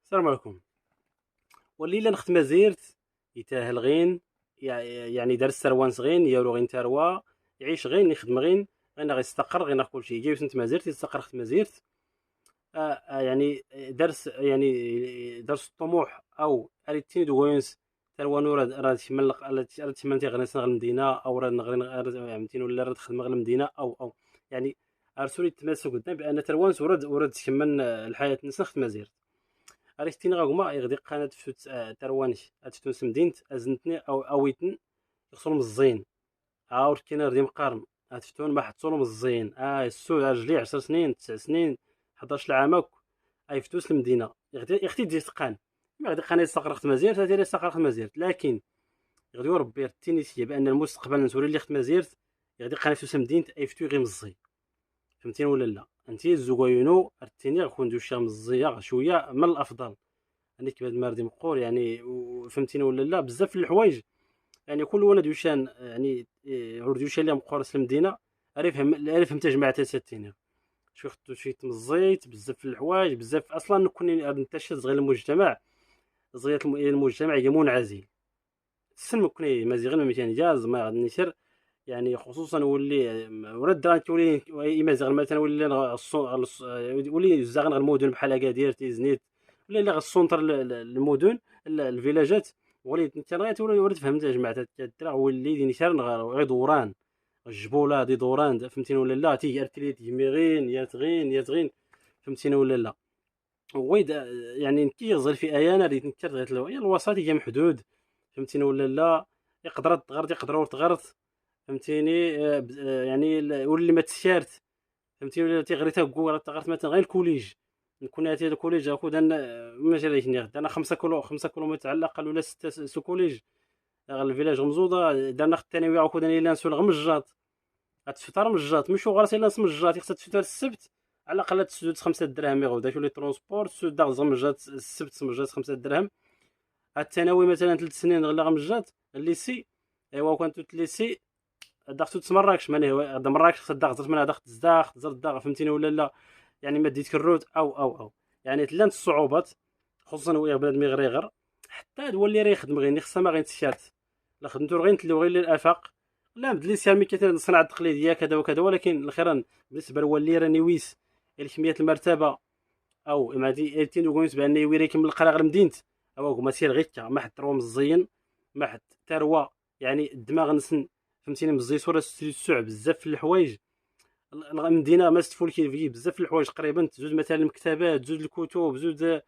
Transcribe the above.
السلام عليكم. والليلة نختم زيرت يتاهل غين، يعني دار السروان غين يالو غين تاروا يعيش غين يخدم غين غين غيستقر غين كلشي يجي سنت مازيرت يستقر خت مازيرت. يعني درس الطموح او اريتين دوغونس تاروا نور راه تشمل راه تشمل تي غنسنا المدينه او راه نغري عمتين ولا راه تخدم غير المدينه او يعني ارسولي تماسك قدام بان تروان ورد تشمل الحياه نسخ خت مازيرت. أريستين غاكما يغدي قناة فوت تروانش أتفتون سمدينت أزنتني أو أويتن يخصهم الزين عاود كاين ردي مقارن أتفتون ما حطولهم الزين السود رجلي 10 سنين 9 سنين 11 عامك أيفتوس المدينة يغدي تجي تقان ما غادي قناة استقرخت مزيرت هادي استقرخت مزيرت لكن يغدي ربي التينيسية بأن المستقبل نسولي اللي خت مزيرت يغدي قناة فوت سمدينت أيفتو غير مزي فهمتيني ولا لا انتي الزوغوينو التيني غكون دوشا مزية شوية من الأفضل يعني كيف هاد الماردي مقور يعني فهمتيني ولا لا بزاف الحوايج يعني كل ولد يوشان يعني عرض يوشان اللي مقور المدينه عرف فهمت جماعه تاتيني شفت شي تمزيت بزاف الحوايج بزاف اصلا نكون ننتشر صغير المجتمع صغير المجتمع هي منعزل السن كون مازيغ ما مشان جاز ما غادي نشر يعني خصوصا ولي ورد راه تولي مازيغ مثلا ولي زاغن المدن بحال اكادير تيزنيت ولا لا السونتر المدن الفيلاجات وليت انت وليت فهمت يا جماعه الدرا ولي دي نشان غير دوران الجبوله دي دوران فهمتيني ولا لا تي ارتليت يميغين يا تغين فهمتيني ولا لا ويد يعني نكيغزل في ايانا اللي تنكر غير الوسط هي محدود فهمتيني ولا لا يقدر تغرد يقدروا تغرد فهمتيني يعني واللي ما تسيرت فهمتيني ولا تيغري تاكو تغرت مثلا غير الكوليج نكون هاتي الكوليج اكو ماشي راه يغد انا 5 كيلومتر على الاقل ولا 6 سو كوليج غير الفيلاج غمزوده درنا خت الثانويه اكو داني لانسول غمجات غتفطر مجات مش غرس الا مجات خصها تفطر السبت على الاقل تسدود 5 دراهم يغودا شو لي ترونسبور تسود داغ زمجات السبت مجات 5 دراهم. الثانوي مثلا 3 سنين غلا غمجات الليسي ايوا كنت الليسي داخل تمراكش ماني هذا مراكش خصها داخل من داخل تزداخ تزرد داخل فهمتيني ولا لا يعني ما ديت كروت او يعني تلانت الصعوبات خصوصا ويا بلاد مغريغر حتى هو اللي راه يخدم غير خصها ما غير تشات لا خدمتو غير نتلو غير للافاق لا بدلي سيرمي كثير الصناعه التقليديه كذا وكذا ولكن الاخيرا بالنسبه لولي راني ويس الكميه المرتبه او ما دي ايتين وكونس بان يوري كم القراغ مدينت او ما سير غير ما حد تروى مزيين ما حد تروى يعني الدماغ نسن فهمتيني مزي صوره السوع بزاف في الحوايج المدينه ما استفول كي فيه بزاف الحوايج قريبا زوج مثلا المكتبات زوج الكتب زوج